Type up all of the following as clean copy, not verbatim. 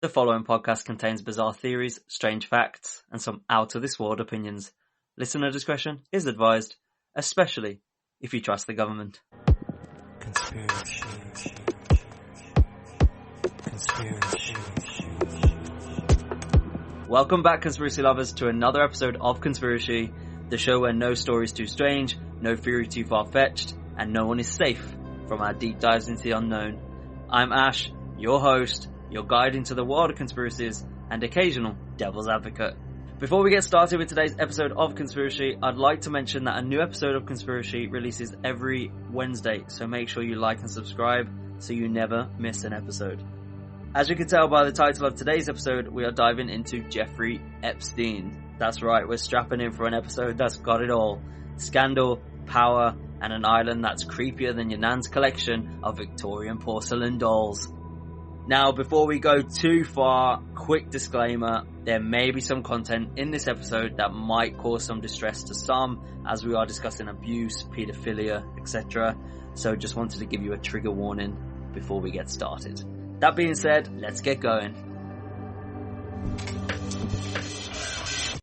The following podcast contains bizarre theories, strange facts, and some out-of-this-world opinions. Listener discretion is advised, especially if you trust the government. Conspiracy. Welcome back, conspiracy lovers, to another episode of Conspiracy, the show where no story is too strange, no theory too far-fetched, and no one is safe from our deep dives into the unknown. I'm Ash, your host, your guide into the world of conspiracies, and occasional devil's advocate. Before we get started with today's episode of Conspiracy, I'd like to mention that a new episode of Conspiracy releases every Wednesday, so make sure you like and subscribe so you never miss an episode. As you can tell by the title of today's episode, we are diving into Jeffrey Epstein. That's right, we're strapping in for an episode that's got it all. Scandal, power, and an island that's creepier than your nan's collection of Victorian porcelain dolls. Now, before we go too far, quick disclaimer, there may be some content in this episode that might cause some distress to some, as we are discussing abuse, paedophilia, etc. So just wanted to give you a trigger warning before we get started. That being said, let's get going.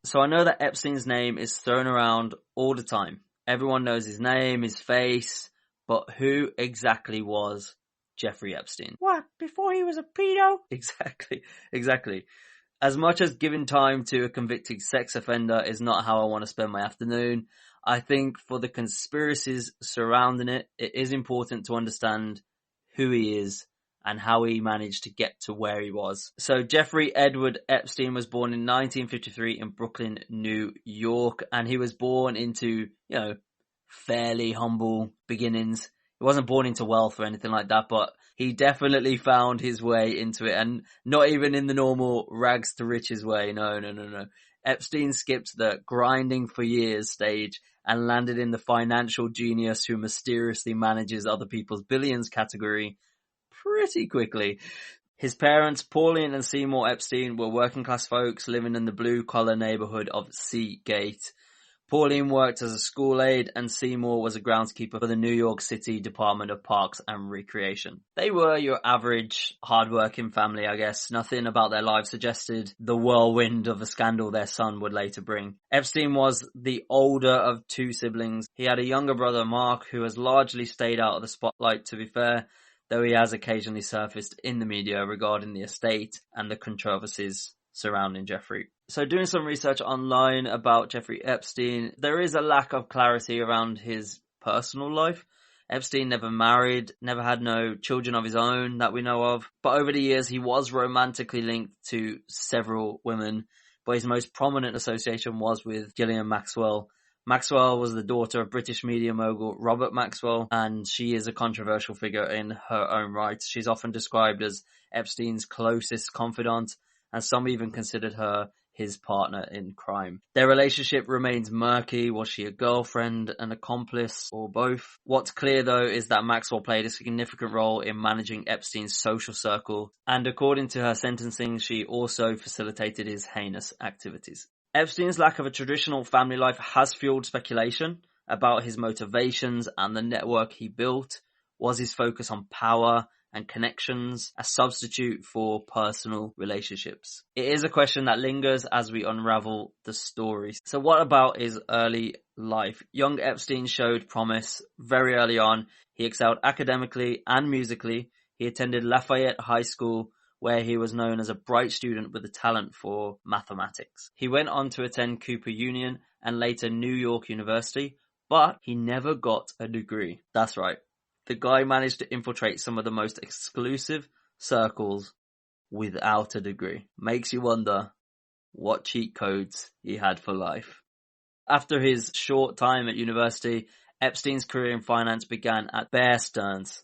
So I know that Epstein's name is thrown around all the time. Everyone knows his name, his face, but who exactly was Jeffrey Epstein? What? Before he was a pedo? Exactly. As much as giving time to a convicted sex offender is not how I want to spend my afternoon, I think for the conspiracies surrounding it, it is important to understand who he is and how he managed to get to where he was. So Jeffrey Edward Epstein was born in 1953 in Brooklyn, New York, and he was born into, fairly humble beginnings. He wasn't born into wealth or anything like that, but he definitely found his way into it, and not even in the normal rags to riches way. No. Epstein skipped the grinding for years stage and landed in the financial genius who mysteriously manages other people's billions category pretty quickly. His parents, Pauline and Seymour Epstein, were working class folks living in the blue collar neighborhood of Seagate. Pauline worked as a school aide and Seymour was a groundskeeper for the New York City Department of Parks and Recreation. They were your average hard-working family, I guess. Nothing about their lives suggested the whirlwind of a scandal their son would later bring. Epstein was the older of two siblings. He had a younger brother, Mark, who has largely stayed out of the spotlight, to be fair, though he has occasionally surfaced in the media regarding the estate and the controversies surrounding Jeffrey. So doing some research online about Jeffrey Epstein, there is a lack of clarity around his personal life. Epstein never married, never had no children of his own that we know of, but over the years he was romantically linked to several women, but his most prominent association was with Ghislaine Maxwell. Maxwell was the daughter of British media mogul Robert Maxwell, and she is a controversial figure in her own right. She's often described as Epstein's closest confidant, and some even considered her his partner in crime. Their relationship remains murky. Was she a girlfriend, an accomplice, or both? What's clear, though, is that Maxwell played a significant role in managing Epstein's social circle, and according to her sentencing, she also facilitated his heinous activities. Epstein's lack of a traditional family life has fueled speculation about his motivations and the network he built. Was his focus on power and connections a substitute for personal relationships? It is a question that lingers as we unravel the story. So what about his early life? Young Epstein showed promise very early on. He excelled academically and musically. He attended Lafayette High School, where he was known as a bright student with a talent for mathematics. He went on to attend Cooper Union and later New York University, but he never got a degree. That's right. The guy managed to infiltrate some of the most exclusive circles without a degree. Makes you wonder what cheat codes he had for life. After his short time at university, Epstein's career in finance began at Bear Stearns,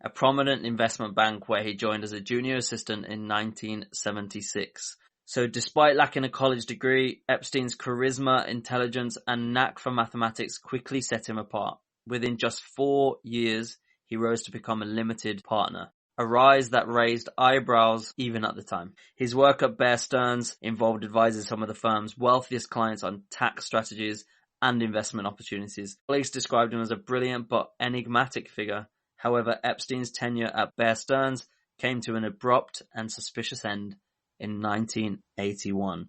a prominent investment bank where he joined as a junior assistant in 1976. So despite lacking a college degree, Epstein's charisma, intelligence, and knack for mathematics quickly set him apart. Within just 4 years, he rose to become a limited partner, a rise that raised eyebrows even at the time. His work at Bear Stearns involved advising some of the firm's wealthiest clients on tax strategies and investment opportunities. Police described him as a brilliant but enigmatic figure. However, Epstein's tenure at Bear Stearns came to an abrupt and suspicious end in 1981.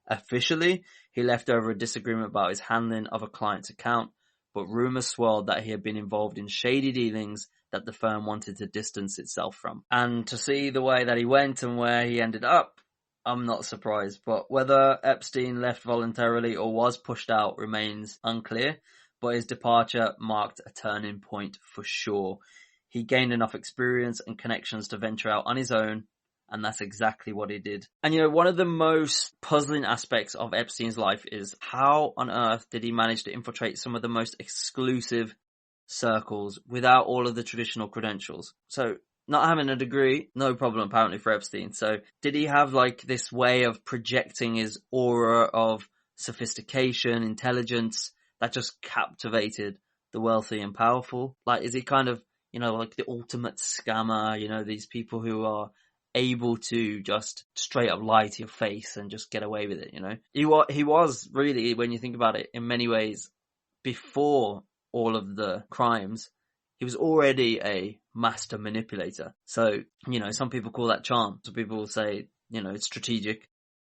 Officially, he left over a disagreement about his handling of a client's account, but rumors swirled that he had been involved in shady dealings that the firm wanted to distance itself from. And to see the way that he went and where he ended up, I'm not surprised. But whether Epstein left voluntarily or was pushed out remains unclear, but his departure marked a turning point for sure. He gained enough experience and connections to venture out on his own, and that's exactly what he did. And one of the most puzzling aspects of Epstein's life is how on earth did he manage to infiltrate some of the most exclusive circles without all of the traditional credentials? So not having a degree, no problem apparently for Epstein. So did he have like this way of projecting his aura of sophistication, intelligence that just captivated the wealthy and powerful? Like, is he kind of, like the ultimate scammer, these people who are able to just straight up lie to your face and just get away with it, He was really, when you think about it, in many ways, before all of the crimes, he was already a master manipulator. So, some people call that charm. Some people will say, it's strategic.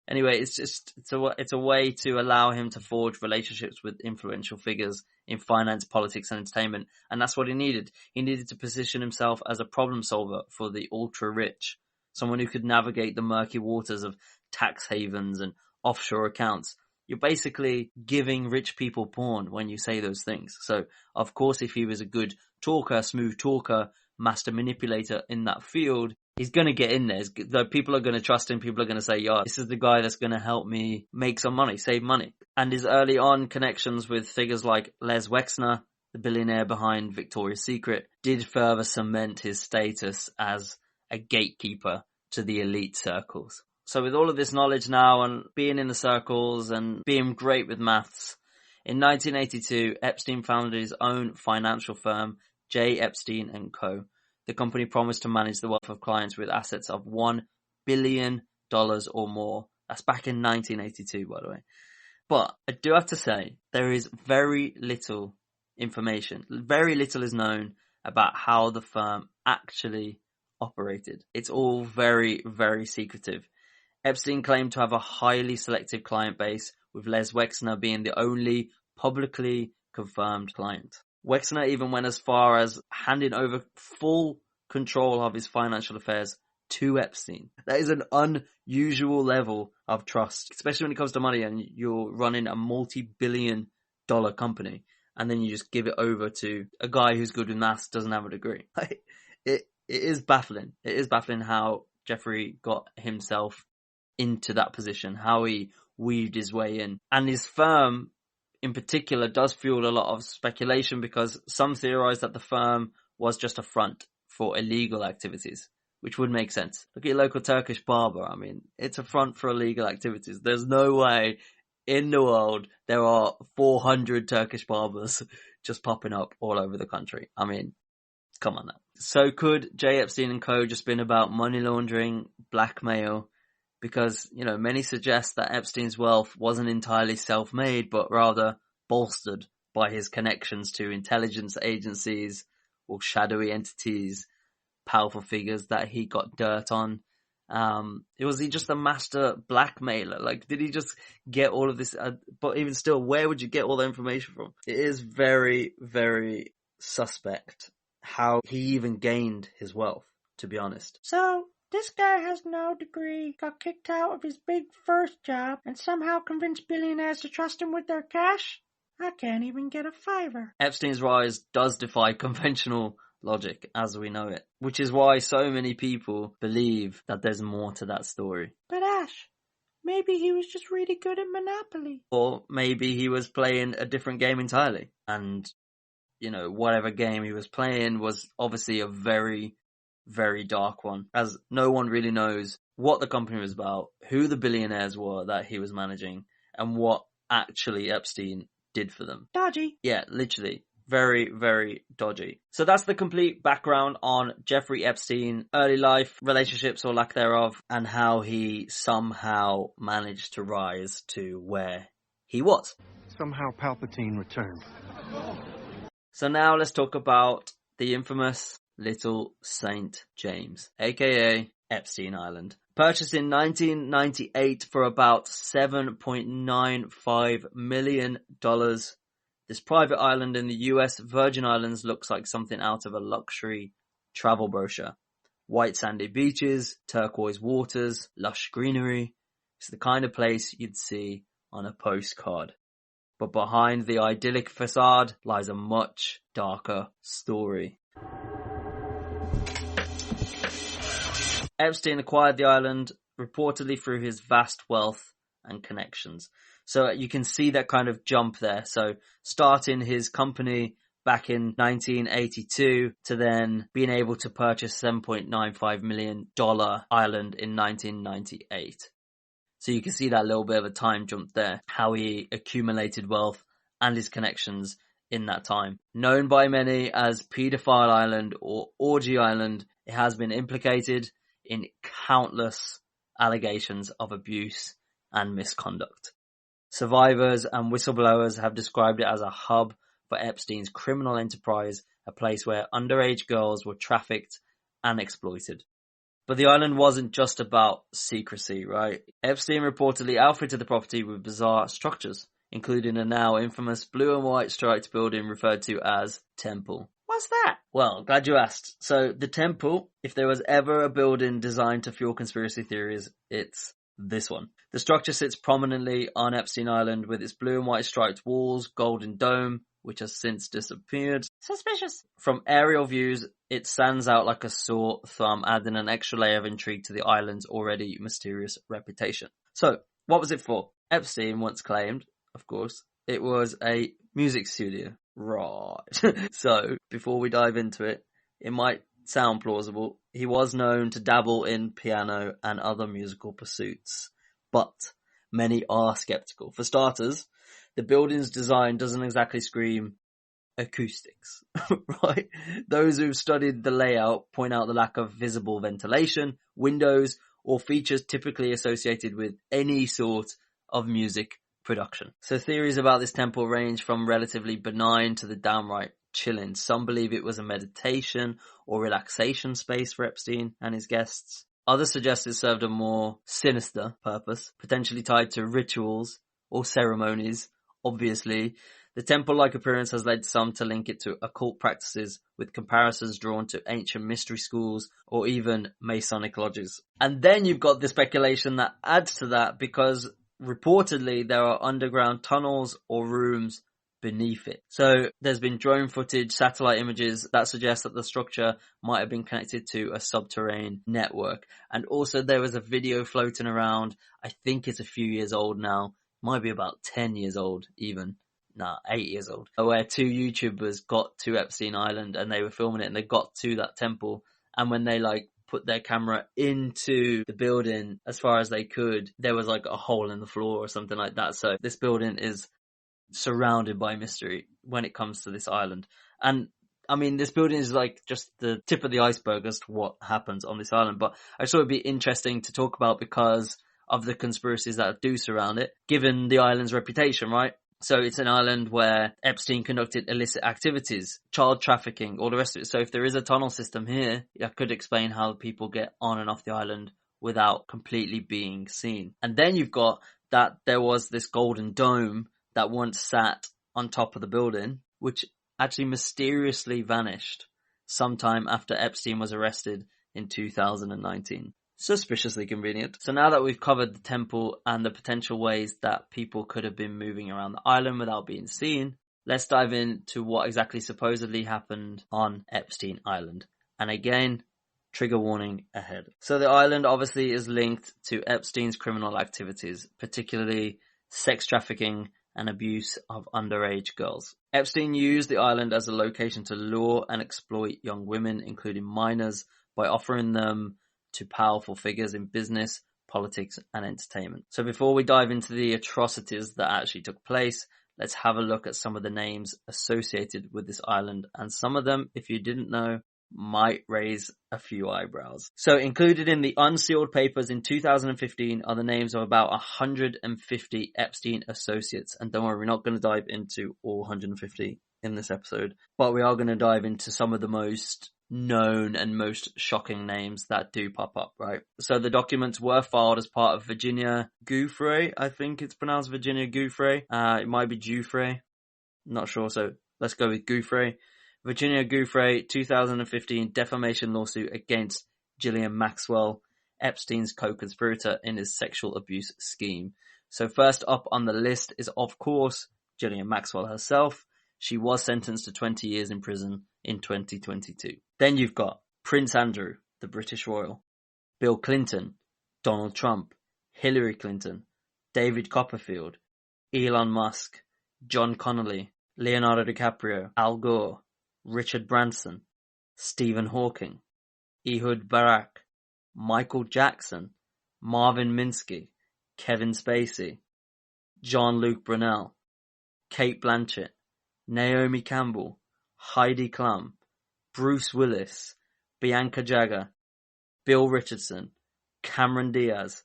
Anyway, it's a way to allow him to forge relationships with influential figures in finance, politics, and entertainment. And that's what he needed. He needed to position himself as a problem solver for the ultra rich. Someone who could navigate the murky waters of tax havens and offshore accounts. You're basically giving rich people porn when you say those things. So, of course, if he was a good talker, smooth talker, master manipulator in that field, he's going to get in there. People are going to trust him. People are going to say, yeah, this is the guy that's going to help me make some money, save money. And his early on connections with figures like Les Wexner, the billionaire behind Victoria's Secret, did further cement his status as a gatekeeper to the elite circles. So with all of this knowledge now and being in the circles and being great with maths, in 1982, Epstein founded his own financial firm, J. Epstein & Co. The company promised to manage the wealth of clients with assets of $1 billion or more. That's back in 1982, by the way. But I do have to say, there is very little information. Very little is known about how the firm actually operated. It's all very, very secretive. Epstein claimed to have a highly selective client base, with Les Wexner being the only publicly confirmed client. Wexner even went as far as handing over full control of his financial affairs to Epstein. That is an unusual level of trust, especially when it comes to money and you're running a multi-billion-dollar company, and then you just give it over to a guy who's good with maths, doesn't have a degree. It is baffling. It is baffling how Jeffrey got himself into that position, how he weaved his way in. And his firm in particular does fuel a lot of speculation, because some theorize that the firm was just a front for illegal activities, which would make sense. Look at your local Turkish barber. I mean, it's a front for illegal activities. There's no way in the world there are 400 Turkish barbers just popping up all over the country. I mean, come on now. So could J. Epstein & Co. just been about money laundering, blackmail? Because, many suggest that Epstein's wealth wasn't entirely self-made, but rather bolstered by his connections to intelligence agencies or shadowy entities, powerful figures that he got dirt on. Was he just a master blackmailer? Like, did he just get all of this? But even still, where would you get all the information from? It is very, very suspect how he even gained his wealth, to be honest. So, this guy has no degree, got kicked out of his big first job, and somehow convinced billionaires to trust him with their cash? I can't even get a $5. Epstein's rise does defy conventional logic as we know it, which is why so many people believe that there's more to that story. But Ash, maybe he was just really good at Monopoly. Or maybe he was playing a different game entirely, and, whatever game he was playing was obviously a very, very dark one, as no one really knows what the company was about, who the billionaires were that he was managing, and what actually Epstein did for them. Dodgy. Yeah, literally. Very, very dodgy. So that's the complete background on Jeffrey Epstein, early life, relationships or lack thereof, and how he somehow managed to rise to where he was. Somehow Palpatine returned. So now let's talk about the infamous Little Saint James, aka Epstein Island. Purchased in 1998 for about $7.95 million. This private island in the US Virgin Islands looks like something out of a luxury travel brochure. White sandy beaches, turquoise waters, lush greenery. It's the kind of place you'd see on a postcard. But behind the idyllic facade lies a much darker story. Epstein acquired the island reportedly through his vast wealth and connections. So you can see that kind of jump there. So starting his company back in 1982 to then being able to purchase $7.95 million island in 1998. So you can see that little bit of a time jump there, how he accumulated wealth and his connections in that time. Known by many as Pedophile Island or Orgy Island, it has been implicated in countless allegations of abuse and misconduct. Survivors and whistleblowers have described it as a hub for Epstein's criminal enterprise, a place where underage girls were trafficked and exploited. But the island wasn't just about secrecy, right? Epstein reportedly outfitted the property with bizarre structures, including a now infamous blue and white striped building referred to as Temple. What's that? Well, glad you asked. So the Temple, if there was ever a building designed to fuel conspiracy theories, it's this one. The structure sits prominently on Epstein Island with its blue and white striped walls, golden dome, which has since disappeared. Suspicious. From aerial views, it stands out like a sore thumb, adding an extra layer of intrigue to the island's already mysterious reputation. So, what was it for? Epstein once claimed, of course, it was a music studio. Right. So, before we dive into it, it might sound plausible. He was known to dabble in piano and other musical pursuits, but many are skeptical. For starters, the building's design doesn't exactly scream acoustics, right? Those who've studied the layout point out the lack of visible ventilation, windows, or features typically associated with any sort of music production. So theories about this temple range from relatively benign to the downright chilling. Some believe it was a meditation or relaxation space for Epstein and his guests. Others suggest it served a more sinister purpose, potentially tied to rituals or ceremonies. Obviously, the temple-like appearance has led some to link it to occult practices, with comparisons drawn to ancient mystery schools or even Masonic lodges. And then you've got the speculation that adds to that, because reportedly there are underground tunnels or rooms beneath it. So there's been drone footage, satellite images that suggest that the structure might have been connected to a subterranean network. And also there was a video floating around, I think it's a few years old now, might be about 10 years old even. 8 years old. Where two YouTubers got to Epstein Island and they were filming it and they got to that temple. And when they put their camera into the building as far as they could, there was a hole in the floor or something like that. So this building is surrounded by mystery when it comes to this island. And I mean, this building is just the tip of the iceberg as to what happens on this island. But I thought it'd be interesting to talk about because of the conspiracies that do surround it, given the island's reputation, right? So it's an island where Epstein conducted illicit activities, child trafficking, all the rest of it. So if there is a tunnel system here, that could explain how people get on and off the island without completely being seen. And then you've got that there was this golden dome that once sat on top of the building, which actually mysteriously vanished sometime after Epstein was arrested in 2019. Suspiciously convenient. So now that we've covered the temple and the potential ways that people could have been moving around the island without being seen, let's dive into what exactly supposedly happened on Epstein Island. And again, trigger warning ahead. So the island obviously is linked to Epstein's criminal activities, particularly sex trafficking and abuse of underage girls. Epstein used the island as a location to lure and exploit young women, including minors, by offering them to powerful figures in business, politics, and entertainment. So before we dive into the atrocities that actually took place, let's have a look at some of the names associated with this island, and some of them, if you didn't know, might raise a few eyebrows. So included in the unsealed papers in 2015 are the names of about 150 Epstein associates. And don't worry, we're not going to dive into all 150 in this episode, but we are going to dive into some of the most known and most shocking names that do pop up, right? So the documents were filed as part of Virginia Giuffre. I think it's pronounced Virginia Giuffre. It might be Giuffre. Not sure, so let's go with Giuffre. Virginia Giuffre, 2015 defamation lawsuit against Ghislaine Maxwell, Epstein's co-conspirator in his sexual abuse scheme. So first up on the list is, of course, Ghislaine Maxwell herself. She was sentenced to 20 years in prison in 2022. Then you've got Prince Andrew, the British royal, Bill Clinton, Donald Trump, Hillary Clinton, David Copperfield, Elon Musk, John Connolly, Leonardo DiCaprio, Al Gore, Richard Branson, Stephen Hawking, Ehud Barak, Michael Jackson, Marvin Minsky, Kevin Spacey, Jean-Luc Brunel, Kate Blanchett, Naomi Campbell, Heidi Klum, Bruce Willis, Bianca Jagger, Bill Richardson, Cameron Diaz,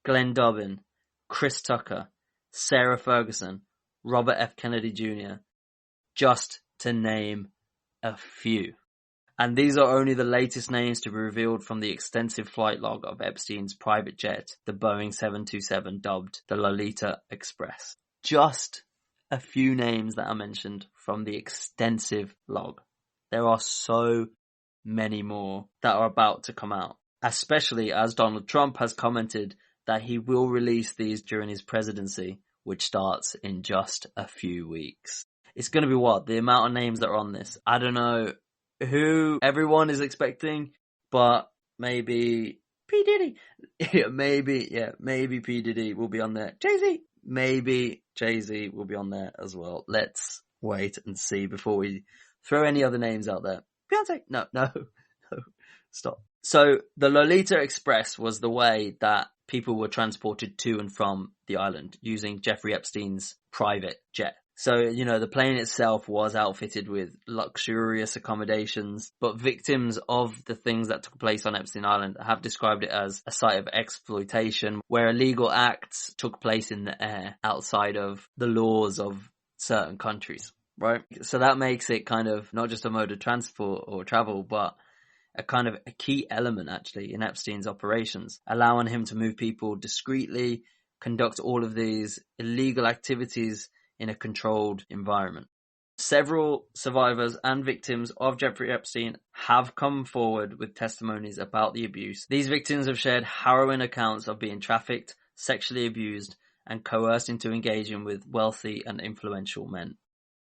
Glenn Dobbin, Chris Tucker, Sarah Ferguson, Robert F. Kennedy Jr., just to name a few. And these are only the latest names to be revealed from the extensive flight log of Epstein's private jet, the Boeing 727, dubbed the Lolita Express. Just a few names that are mentioned from the extensive log. There are so many more that are about to come out, especially as Donald Trump has commented that he will release these during his presidency, which starts in just a few weeks. It's going to be what? The amount of names that are on this. I don't know who everyone is expecting, but maybe P. Diddy. maybe P. Diddy will be on there. Jay-Z. Maybe Jay-Z will be on there as well. Let's wait and see before we throw any other names out there. Beyonce. No, stop. So the Lolita Express was the way that people were transported to and from the island using Jeffrey Epstein's private jet. So, the plane itself was outfitted with luxurious accommodations, but victims of the things that took place on Epstein Island have described it as a site of exploitation where illegal acts took place in the air outside of the laws of certain countries, right? So that makes it kind of not just a mode of transport or travel, but a kind of a key element actually in Epstein's operations, allowing him to move people discreetly, conduct all of these illegal activities in a controlled environment. Several survivors and victims of Jeffrey Epstein have come forward with testimonies about the abuse. These victims have shared harrowing accounts of being trafficked, sexually abused, and coerced into engaging with wealthy and influential men.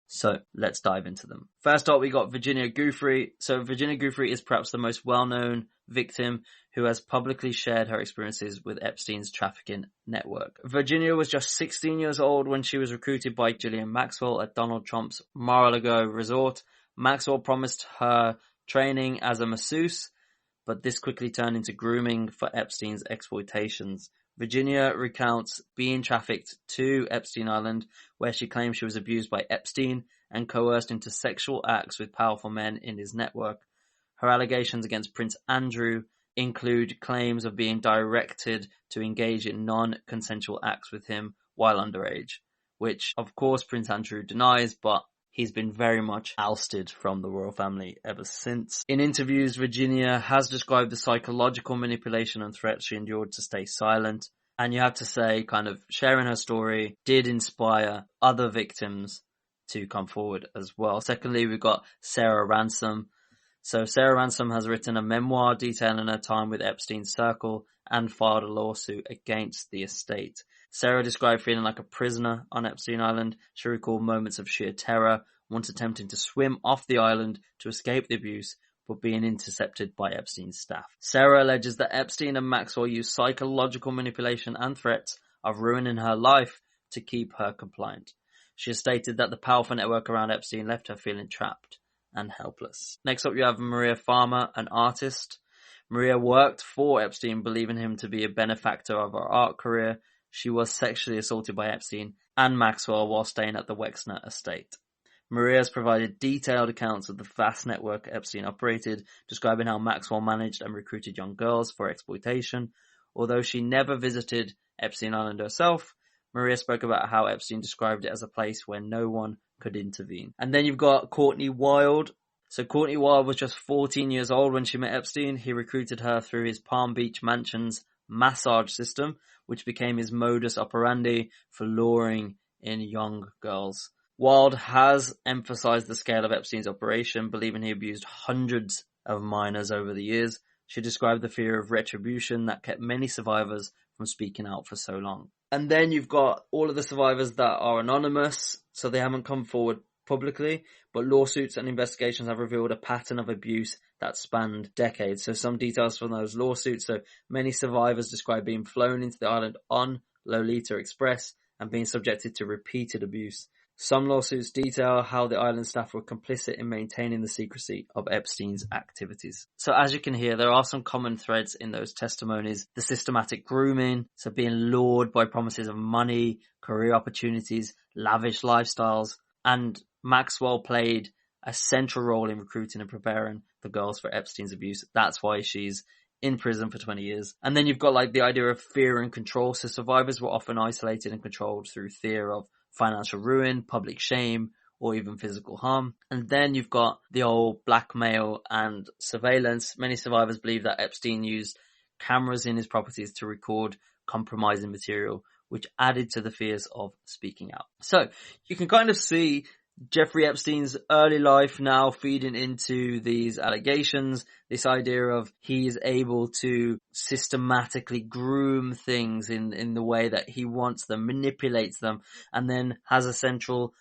So let's dive into them. First up, we got Virginia Giuffre. So Virginia Giuffre is perhaps the most well-known victim who has publicly shared her experiences with Epstein's trafficking network. Virginia was just 16 years old when she was recruited by Ghislaine Maxwell at Donald Trump's Mar-a-Lago resort. Maxwell promised her training as a masseuse, but this quickly turned into grooming for Epstein's exploitations. Virginia recounts being trafficked to Epstein Island, where she claims she was abused by Epstein and coerced into sexual acts with powerful men in his network. Her allegations against Prince Andrew include claims of being directed to engage in non-consensual acts with him while underage, which, of course, Prince Andrew denies, but he's been very much ousted from the royal family ever since. In interviews, Virginia has described the psychological manipulation and threats she endured to stay silent. And you have to say, kind of sharing her story did inspire other victims to come forward as well. Secondly, we've got Sarah Ransom. So Sarah Ransom has written a memoir detailing her time with Epstein's circle and filed a lawsuit against the estate. Sarah described feeling like a prisoner on Epstein Island. She recalled moments of sheer terror, once attempting to swim off the island to escape the abuse, but being intercepted by Epstein's staff. Sarah alleges that Epstein and Maxwell used psychological manipulation and threats of ruining her life to keep her compliant. She has stated that the powerful network around Epstein left her feeling trapped and helpless. Next up, you have Maria Farmer, an artist. Maria worked for Epstein, believing him to be a benefactor of her art career. She was sexually assaulted by Epstein and Maxwell while staying at the Wexner estate. Maria has provided detailed accounts of the vast network Epstein operated, describing how Maxwell managed and recruited young girls for exploitation. Although she never visited Epstein Island herself, Maria spoke about how Epstein described it as a place where no one could intervene. And then you've got Courtney Wild. So Courtney Wild was just 14 years old when she met Epstein. He recruited her through his Palm Beach mansion's massage system, which became his modus operandi for luring in young girls. Wild has emphasized the scale of Epstein's operation, believing he abused hundreds of minors over the years. She described the fear of retribution that kept many survivors from speaking out for so long. And then you've got all of the survivors that are anonymous, so they haven't come forward publicly, but lawsuits and investigations have revealed a pattern of abuse that spanned decades. So some details from those lawsuits. So many survivors describe being flown into the island on Lolita Express and being subjected to repeated abuse. Some lawsuits detail how the island staff were complicit in maintaining the secrecy of Epstein's activities. So as you can hear, there are some common threads in those testimonies. The systematic grooming, so being lured by promises of money, career opportunities, lavish lifestyles, and Maxwell played a central role in recruiting and preparing the girls for Epstein's abuse. That's why she's in prison for 20 years. And then you've got like the idea of fear and control. So survivors were often isolated and controlled through fear of financial ruin, public shame, or even physical harm. And then you've got the old blackmail and surveillance. Many survivors believe that Epstein used cameras in his properties to record compromising material, which added to the fears of speaking out. So you can kind of see Jeffrey Epstein's early life now feeding into these allegations, this idea of he is able to systematically groom things in the way that he wants them, manipulates them, and then has a central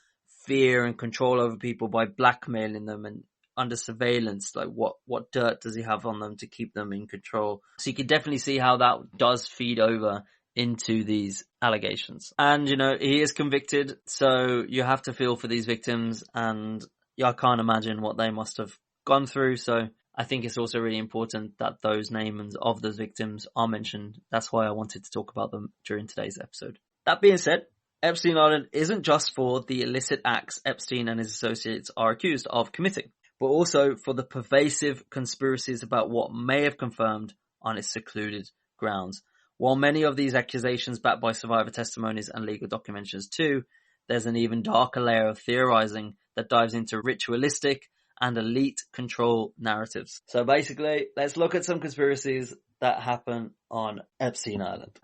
fear and control over people by blackmailing them and under surveillance. Like what dirt does he have on them to keep them in control? So you can definitely see how that does feed over into these allegations. And, you know, he is convicted, so you have to feel for these victims, and I can't imagine what they must have gone through. So I think it's also really important that those names of those victims are mentioned. That's why I wanted to talk about them during today's episode. That being said, Epstein Island isn't just for the illicit acts Epstein and his associates are accused of committing, but also for the pervasive conspiracies about what may have confirmed on its secluded grounds. While many of these accusations backed by survivor testimonies and legal documentations too, there's an even darker layer of theorizing that dives into ritualistic and elite control narratives. So basically, let's look at some conspiracies that happen on Epstein Island.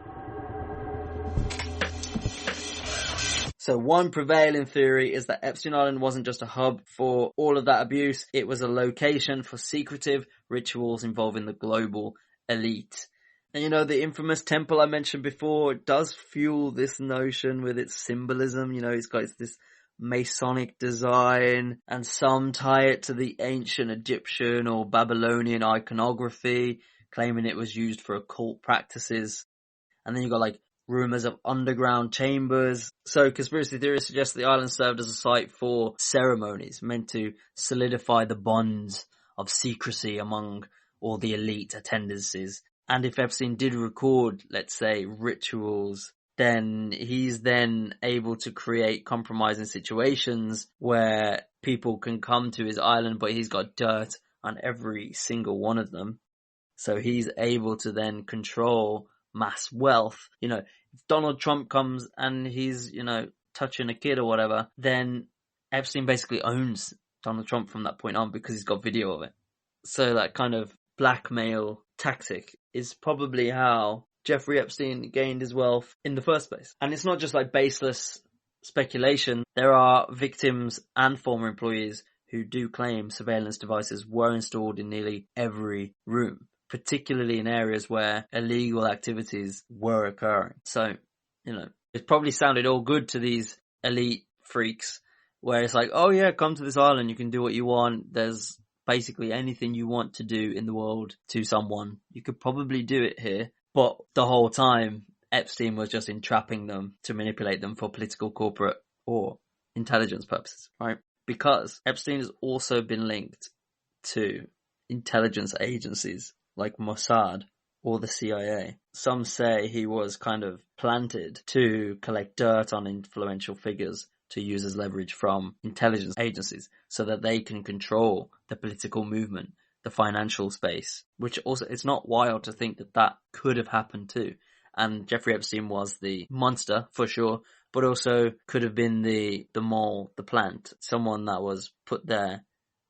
So one prevailing theory is that Epstein Island wasn't just a hub for all of that abuse, it was a location for secretive rituals involving the global elite. And you know, the infamous temple I mentioned before does fuel this notion with its symbolism. You know, it's got this Masonic design, and some tie it to the ancient Egyptian or Babylonian iconography, claiming it was used for occult practices. And then you've got like rumors of underground chambers. So conspiracy theorists suggest the island served as a site for ceremonies meant to solidify the bonds of secrecy among all the elite attendances. And if Epstein did record, let's say, rituals, then he's then able to create compromising situations where people can come to his island, but he's got dirt on every single one of them. So he's able to then control mass wealth. You know, if Donald Trump comes and he's, you know, touching a kid or whatever, then Epstein basically owns Donald Trump from that point on because he's got video of it. So that kind of blackmail tactic is probably how Jeffrey Epstein gained his wealth in the first place. And it's not just like baseless speculation. There are victims and former employees who do claim surveillance devices were installed in nearly every room, particularly in areas where illegal activities were occurring. So, you know, it probably sounded all good to these elite freaks where it's like, oh yeah, come to this island, you can do what you want. There's basically anything you want to do in the world to someone. You could probably do it here. But the whole time, Epstein was just entrapping them to manipulate them for political, corporate, or intelligence purposes, right? Because Epstein has also been linked to intelligence agencies like Mossad or the CIA. Some say he was kind of planted to collect dirt on influential figures to use as leverage from intelligence agencies so that they can control the political movement, the financial space, which also, it's not wild to think that that could have happened too. And Jeffrey Epstein was the monster for sure, but also could have been the mole, the plant, someone that was put there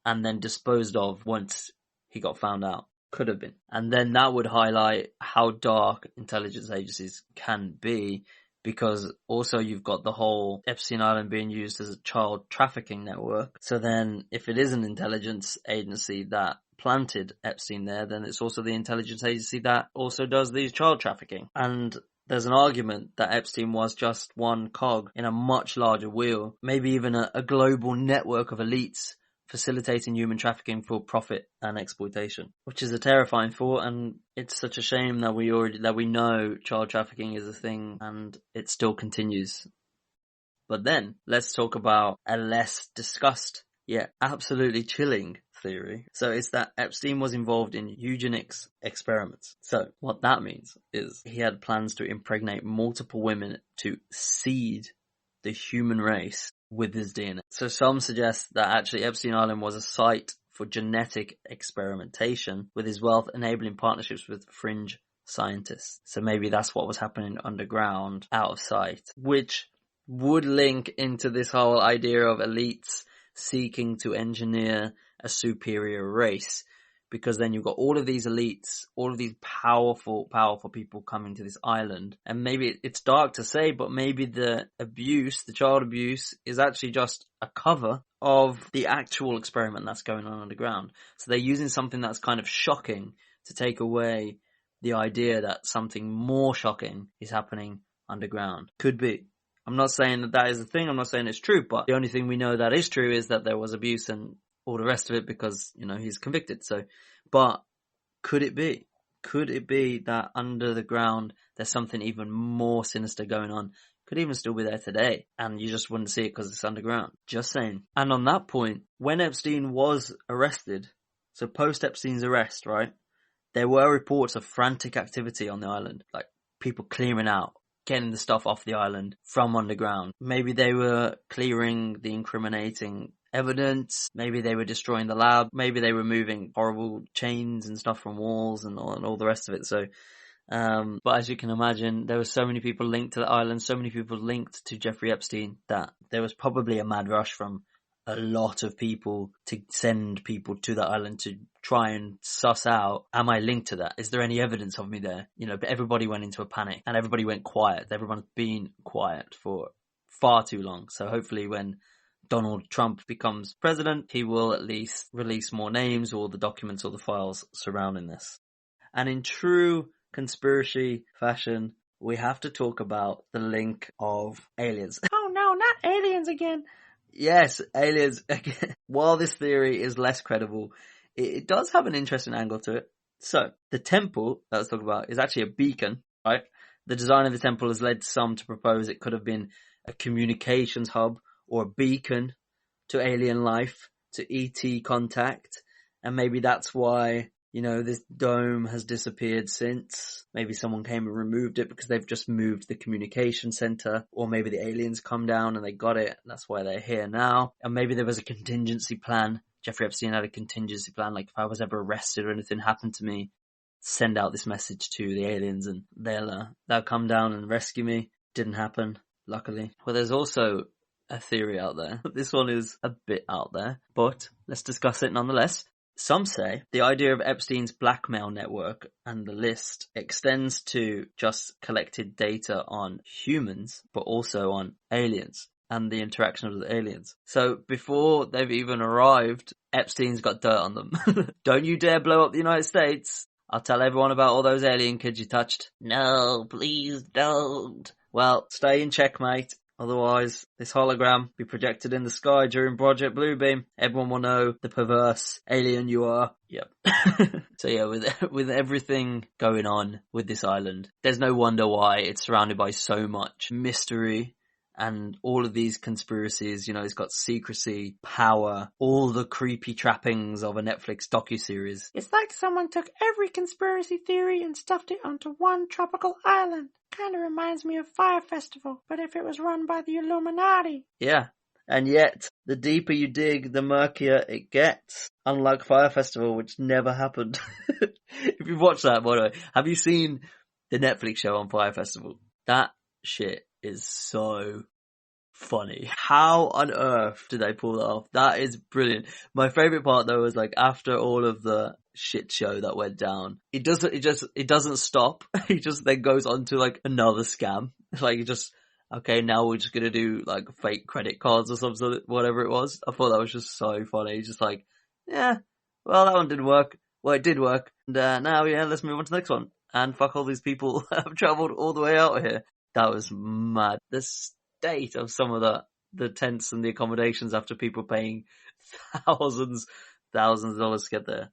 and then disposed of once he got found out. Could have been. And then that would highlight how dark intelligence agencies can be, because also you've got the whole Epstein Island being used as a child trafficking network. So then if it is an intelligence agency that planted Epstein there, then it's also the intelligence agency that also does these child trafficking. And there's an argument that Epstein was just one cog in a much larger wheel, maybe even a global network of elites facilitating human trafficking for profit and exploitation, which is a terrifying thought. And it's such a shame that we know child trafficking is a thing and it still continues. But then let's talk about a less discussed yet absolutely chilling theory. So it's that Epstein was involved in eugenics experiments. So what that means is he had plans to impregnate multiple women to seed the human race with his DNA. So some suggest that actually Epstein Island was a site for genetic experimentation, with his wealth enabling partnerships with fringe scientists. So maybe that's what was happening underground, out of sight, which would link into this whole idea of elites seeking to engineer a superior race. Because then you've got all of these elites, all of these powerful people coming to this island. And maybe it's dark to say, but maybe the child abuse, is actually just a cover of the actual experiment that's going on underground. So they're using something that's kind of shocking to take away the idea that something more shocking is happening underground. Could be. I'm not saying that is the thing. I'm not saying it's true, but the only thing we know that is true is that there was abuse and all the rest of it, because, he's convicted. So, but could it be? Could it be that under the ground there's something even more sinister going on? Could even still be there today, and you just wouldn't see it because it's underground. Just saying. And on that point, when Epstein was arrested, so post Epstein's arrest, right, there were reports of frantic activity on the island, like people clearing out, getting the stuff off the island from underground. Maybe they were clearing the incriminating evidence, maybe they were destroying the lab, maybe they were moving horrible chains and stuff from walls and all the rest of it. So, but as you can imagine, there were so many people linked to the island, so many people linked to Jeffrey Epstein, that there was probably a mad rush from a lot of people to send people to the island to try and suss out, am I linked to that? Is there any evidence of me there? But everybody went into a panic and everybody went quiet. Everyone's been quiet for far too long. So hopefully when Donald Trump becomes president, he will at least release more names or the documents or the files surrounding this. And in true conspiracy fashion, we have to talk about the link of aliens. Oh no, not aliens again. Yes, aliens again. While this theory is less credible, it does have an interesting angle to it. So, the temple that let's talk about is actually a beacon, right? The design of the temple has led some to propose it could have been a communications hub or a beacon to alien life, to ET contact. And maybe that's why, this dome has disappeared since. Maybe someone came and removed it because they've just moved the communication center. Or maybe the aliens come down and they got it, and that's why they're here now. And maybe there was a contingency plan. Jeffrey Epstein had a contingency plan, like if I was ever arrested or anything happened to me, send out this message to the aliens and they'll come down and rescue me. Didn't happen, luckily. Well, there's also a theory out there. This one is a bit out there, but let's discuss it nonetheless. Some say the idea of Epstein's blackmail network and the list extends to just collected data on humans, but also on aliens and the interaction of the aliens. So before they've even arrived, Epstein's got dirt on them. Don't you dare blow up the United States. I'll tell everyone about all those alien kids you touched. No, please don't. Well, stay in check, mate. Otherwise, this hologram be projected in the sky during Project Bluebeam. Everyone will know the perverse alien you are. Yep. So yeah, with everything going on with this island, there's no wonder why it's surrounded by so much mystery and all of these conspiracies. It's got secrecy, power, all the creepy trappings of a Netflix docuseries. It's like someone took every conspiracy theory and stuffed it onto one tropical island. Kind of reminds me of Fire Festival, but if it was run by the Illuminati. Yeah, and yet, the deeper you dig, the murkier it gets. Unlike Fire Festival, which never happened. If you've watched that, by the way, have you seen the Netflix show on Fire Festival? That shit is so funny. How on earth did they pull that off? That is brilliant. My favourite part though was like after all of the shit show that went down, it doesn't stop. He just then goes on to like another scam. Like okay, now we're just gonna do like fake credit cards or something, whatever it was. I thought that was just so funny. He's just like, yeah, well that one didn't work. Well, it did work. And now, yeah, let's move on to the next one. And fuck all these people that have travelled all the way out of here. That was mad. The state of some of the tents and the accommodations after people paying thousands of dollars to get there.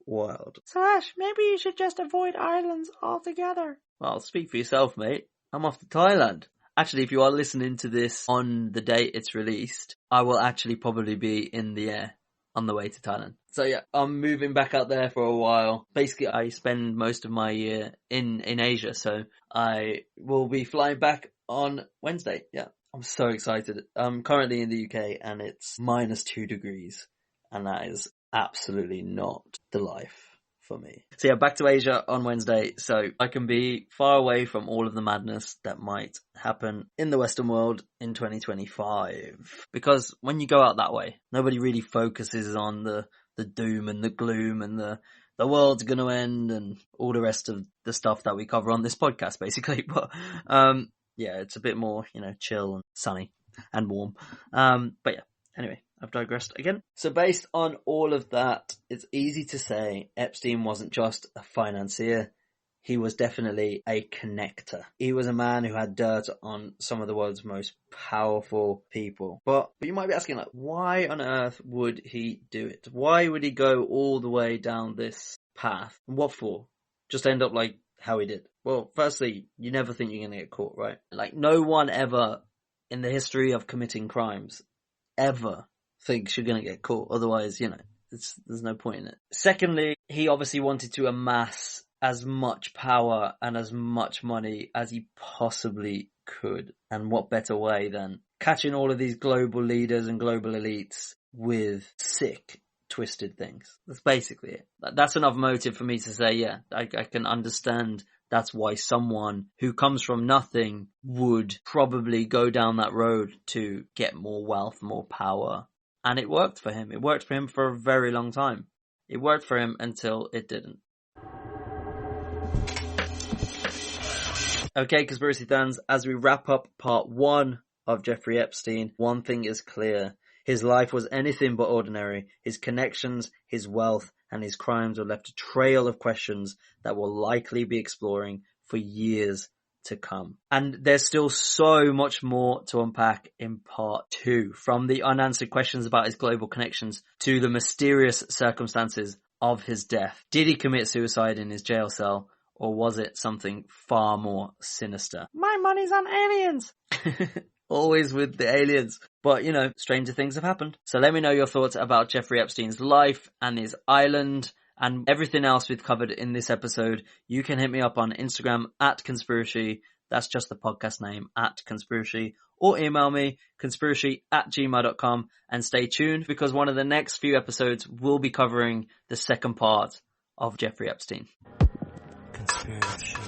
Wild. So Ash, maybe you should just avoid islands altogether. Well, speak for yourself, mate. I'm off to Thailand. Actually, if you are listening to this on the date it's released, I will actually probably be in the air on the way to Thailand. So yeah, I'm moving back out there for a while. Basically, I spend most of my year in Asia, so I will be flying back on Wednesday. Yeah, I'm so excited. I'm currently in the UK and it's -2 degrees, and that is absolutely not the life for me. So yeah, back to Asia on Wednesday, so I can be far away from all of the madness that might happen in the Western world in 2025. Because when you go out that way, nobody really focuses on the doom and the gloom and the world's gonna end and all the rest of the stuff that we cover on this podcast, basically. But yeah, it's a bit more, chill and sunny and warm. But yeah, anyway, I've digressed again. So based on all of that, it's easy to say Epstein wasn't just a financier. He was definitely a connector. He was a man who had dirt on some of the world's most powerful people. But you might be asking, like, why on earth would he do it? Why would he go all the way down this path? And what for? Just end up like how he did? Well, firstly, you never think you're going to get caught, right? Like, no one ever in the history of committing crimes ever thinks you're going to get caught. Otherwise, there's no point in it. Secondly, he obviously wanted to amass as much power and as much money as he possibly could. And what better way than catching all of these global leaders and global elites with sick, twisted things. That's basically it. That's enough motive for me to say, yeah, I can understand that's why someone who comes from nothing would probably go down that road to get more wealth, more power. And it worked for him. It worked for him for a very long time. It worked for him until it didn't. Okay, conspiracy fans, as we wrap up part 1 of Jeffrey Epstein, one thing is clear. His life was anything but ordinary. His connections, his wealth, and his crimes have left a trail of questions that we'll likely be exploring for years to come. And there's still so much more to unpack in part 2, from the unanswered questions about his global connections to the mysterious circumstances of his death. Did he commit suicide in his jail cell, or was it something far more sinister? My money's on aliens! Always with the aliens. But, stranger things have happened. So let me know your thoughts about Jeffrey Epstein's life and his island and everything else we've covered in this episode. You can hit me up on Instagram @conspiracy. That's just the podcast name, @conspiracy. Or email me, conspiracy@gmail.com. And stay tuned, because one of the next few episodes will be covering the second part of Jeffrey Epstein. Conspiracy.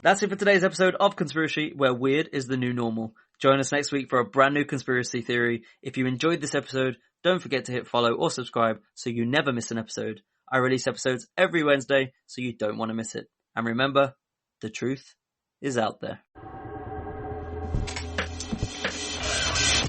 That's it for today's episode of Conspiracy, where weird is the new normal. Join us next week for a brand new conspiracy theory. If you enjoyed this episode, don't forget to hit follow or subscribe so you never miss an episode. I release episodes every Wednesday, so you don't want to miss it. And remember, the truth is out there.